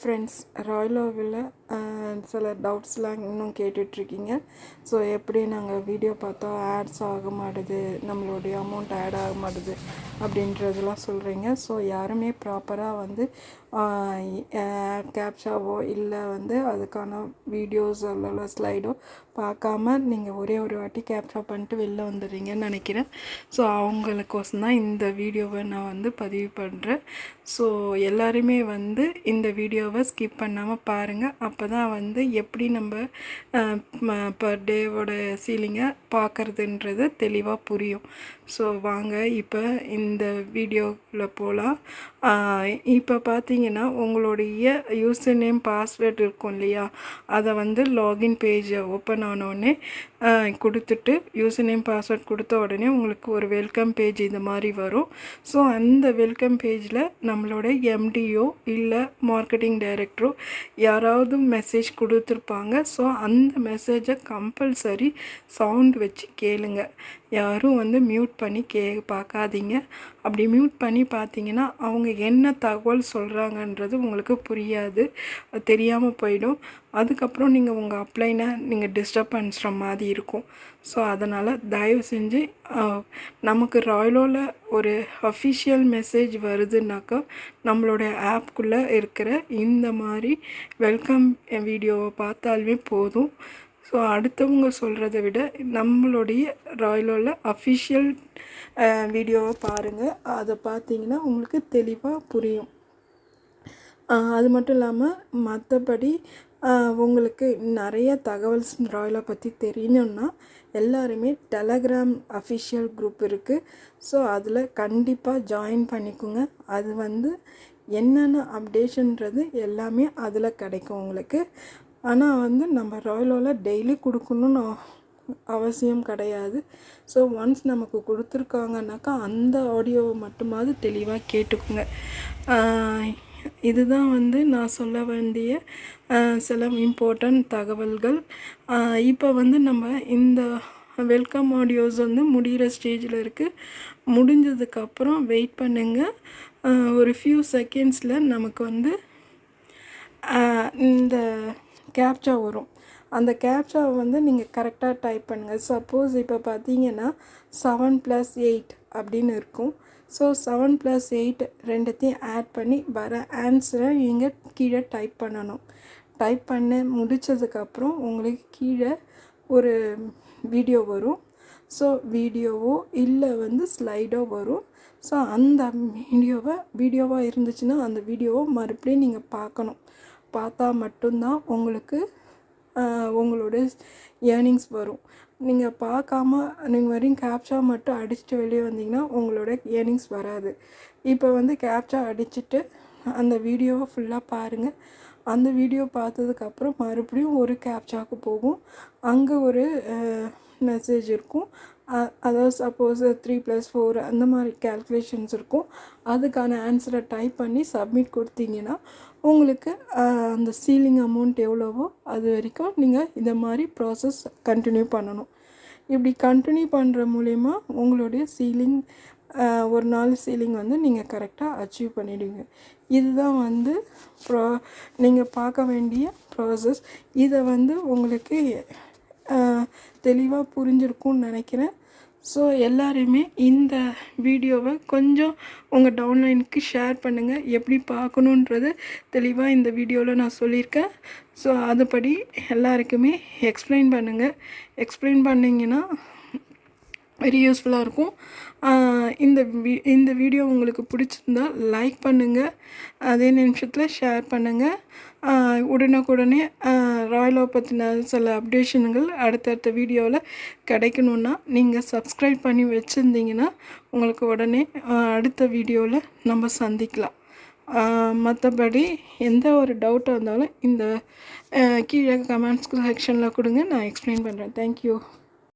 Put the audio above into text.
Friends, ராயலோவில் சில டவுட்ஸ்லாம் இன்னும் கேட்டுட்ருக்கீங்க. ஸோ எப்படி நாங்கள் வீடியோ பார்த்தா ஆட்ஸ் ஆக மாட்டுது, நம்மளுடைய அமௌண்ட் ஆட் ஆக மாட்டுது அப்படின்றதெல்லாம் சொல்கிறீங்க. ஸோ யாருமே ப்ராப்பராக வந்து கேப்ஷாவோ இல்லை வந்து அதுக்கான வீடியோஸ் அல்ல ஸ்லைடோ பார்க்காம நீங்கள் ஒரே ஒரு வாட்டி கேப்ஷா பண்ணிட்டு வெளில வந்துடுறீங்கன்னு நினைக்கிறேன். ஸோ அவங்களுக்கோசம் தான் இந்த வீடியோவை நான் வந்து பதிவு பண்ணுறேன். ஸோ எல்லாருமே வந்து இந்த வீடியோவை ஸ்கிப் பண்ணாமல் பாருங்கள். அப்போ தான் வந்து எப்படி நம்ம பர் டேவோட சீலிங்கை பார்க்குறதுன்றது தெளிவாக புரியும். ஸோ வாங்க இப்போ இந்த வீடியோவில் போகலாம். இப்போ பார்த்தீங்கன்னா உங்களுடைய யூசர் நேம் பாஸ்வேர்டு இருக்கும் இல்லையா, அதை வந்து லாகின் பேஜை ஓப்பன் ஆனோடனே கொடுத்துட்டு யூசர் நேம் பாஸ்வேர்ட் கொடுத்த உடனே உங்களுக்கு ஒரு வெல்கம் பேஜ் இது மாதிரி வரும். ஸோ அந்த வெல்கம் பேஜில் நம்மளோட எம்டிஓ இல்லை மார்க்கெட்டிங் டைரக்டரோ யாராவது மெசேஜ் கொடுத்துருப்பாங்க. ஸோ அந்த மெசேஜை கம்பல்சரி சவுண்ட் வச்சு கேளுங்க. யாரும் வந்து மியூட் பண்ணி பார்க்காதீங்க. அப்படி மியூட் பண்ணி பார்த்தீங்கன்னா அவங்க என்ன தகவல் சொல்கிறாங்கன்றது உங்களுக்கு புரியாது, தெரியாமல் போயிடும். அதுக்கப்புறம் நீங்கள் உங்கள் அப்ளைனை நீங்கள் டிஸ்டர்ப் பண்ணுற மாதிரி இருக்கும். ஸோ அதனால் தயவு செஞ்சு நமக்கு ராயலோவில் ஒரு அஃபிஷியல் மெசேஜ் வருதுன்னாக்கா நம்மளோட ஆப்குள்ளே இருக்கிற இந்த மாதிரி வெல்கம் வீடியோவை பார்த்தாலுமே போதும். ஸோ அடுத்தவங்க சொல்கிறத விட நம்மளுடைய ராயலோவில் அஃபிஷியல் வீடியோவை பாருங்கள். அதை பார்த்தீங்கன்னா உங்களுக்கு தெளிவாக புரியும். அது மட்டும் இல்லாமல் மற்றபடி உங்களுக்கு நிறைய தகவல் ராயலை பற்றி தெரியணுன்னா எல்லாருமே டெலகிராம் அஃபிஷியல் குரூப் இருக்குது. ஸோ அதில் கண்டிப்பாக ஜாயின் பண்ணிக்கோங்க. அது வந்து என்னென்ன அப்டேஷன்றது எல்லாமே அதில் கிடைக்கும் உங்களுக்கு. ஆனால் வந்து நம்ம ராயலோவில் டெய்லி கொடுக்கணுன்னு அவசியம் கிடையாது. ஸோ ஒன்ஸ் நமக்கு கொடுத்துருக்காங்கனாக்கா அந்த ஆடியோவை மட்டுமாவது தெளிவாக கேட்டுக்குங்க. இதுதான் வந்து நான் சொல்ல வேண்டிய சில இம்பார்ட்டண்ட் தகவல்கள். இப்போ வந்து நம்ம இந்த வெல்கம் ஆடியோஸ் வந்து முடிகிற ஸ்டேஜில் இருக்குது. முடிஞ்சதுக்கப்புறம் வெயிட் பண்ணுங்கள். ஒரு ஃபியூ செகண்ட்ஸில் நமக்கு வந்து இந்த கேப்சா வரும். அந்த கேப்சாவை வந்து நீங்கள் கரெக்டாக டைப் பண்ணுங்கள். சப்போஸ் இப்போ பார்த்தீங்கன்னா 7+8 அப்படின்னு இருக்கும். ஸோ 7+8 ரெண்டுத்தையும் ஆட் பண்ணி வர ஆன்சரை நீங்கள் கீழே டைப் பண்ணணும். டைப் பண்ண முடித்ததுக்கப்புறம் உங்களுக்கு கீழே ஒரு வீடியோ வரும். ஸோ வீடியோவோ இல்லை வந்து ஸ்லைடோ வரும். ஸோ அந்த வீடியோவாக இருந்துச்சுன்னா அந்த வீடியோவை மறுபடியும் நீங்கள் பார்க்கணும். பார்த்தா மட்டும்தான் உங்களுக்கு உங்களோட ஏர்னிங்ஸ் வரும். நீங்கள் பார்க்காம நீங்கள் வரையும் கேப்சா மட்டும் அடிச்சுட்டு வெளியே வந்தீங்கன்னா உங்களோட ஏர்னிங்ஸ் வராது. இப்போ வந்து கேப்சா அடிச்சுட்டு அந்த வீடியோவை ஃபுல்லாக பாருங்கள். அந்த வீடியோ பார்த்ததுக்கப்புறம் மறுபடியும் ஒரு கேப்சாவுக்கு போகும். அங்கே ஒரு மெசேஜ் இருக்கும். அதாவது சப்போஸ் 3+4 அந்த மாதிரி கேல்குலேஷன்ஸ் இருக்கும். அதுக்கான ஆன்சரை டைப் பண்ணி சப்மிட் கொடுத்தீங்கன்னா உங்களுக்கு அந்த சீலிங் அமௌண்ட் எவ்வளவோ அது வரைக்கும் நீங்கள் இந்த மாதிரி ப்ராசஸ் கண்டினியூ பண்ணணும். இப்படி கண்டினியூ பண்ணுற மூலயமா உங்களுடைய சீலிங் ஒரு நாள் சீலிங் வந்து நீங்கள் கரெக்டாக அச்சீவ் பண்ணிவிடுவீங்க. இதுதான் வந்து நீங்கள் பார்க்க வேண்டிய ப்ராசஸ். இதை வந்து உங்களுக்கு தெளிவாக புரிஞ்சிருக்கும்னு நினைக்கிறேன். ஸோ எல்லாருமே இந்த வீடியோவை கொஞ்சம் உங்கள் டவுன்லைனுக்கு ஷேர் பண்ணுங்கள். எப்படி பார்க்கணுன்றது தெளிவாக இந்த வீடியோவில் நான் சொல்லியிருக்கேன். ஸோ அதுபடி எல்லாருக்குமே எக்ஸ்பிளைன் பண்ணுங்கள். எக்ஸ்பிளைன் பண்ணிங்கன்னா வெரி யூஸ்ஃபுல்லாக இருக்கும். இந்த வீடியோ உங்களுக்கு பிடிச்சிருந்தா லைக் பண்ணுங்கள். அதே நிமிஷத்தில் ஷேர் பண்ணுங்கள். உடனுக்குடனே ராயலோ பற்றின சில அப்டேஷன்கள் அடுத்தடுத்த வீடியோவில் கிடைக்கணுன்னா நீங்கள் சப்ஸ்கிரைப் பண்ணி வச்சுருந்தீங்கன்னா உங்களுக்கு உடனே அடுத்த வீடியோவில் நம்ம சந்திக்கலாம். மற்றபடி எந்த ஒரு டவுட்டாக இருந்தாலும் இந்த கீழே கமெண்ட்ஸ் செக்ஷனில் கொடுங்க, நான் எக்ஸ்பிளைன் பண்ணுறேன். தேங்க்யூ.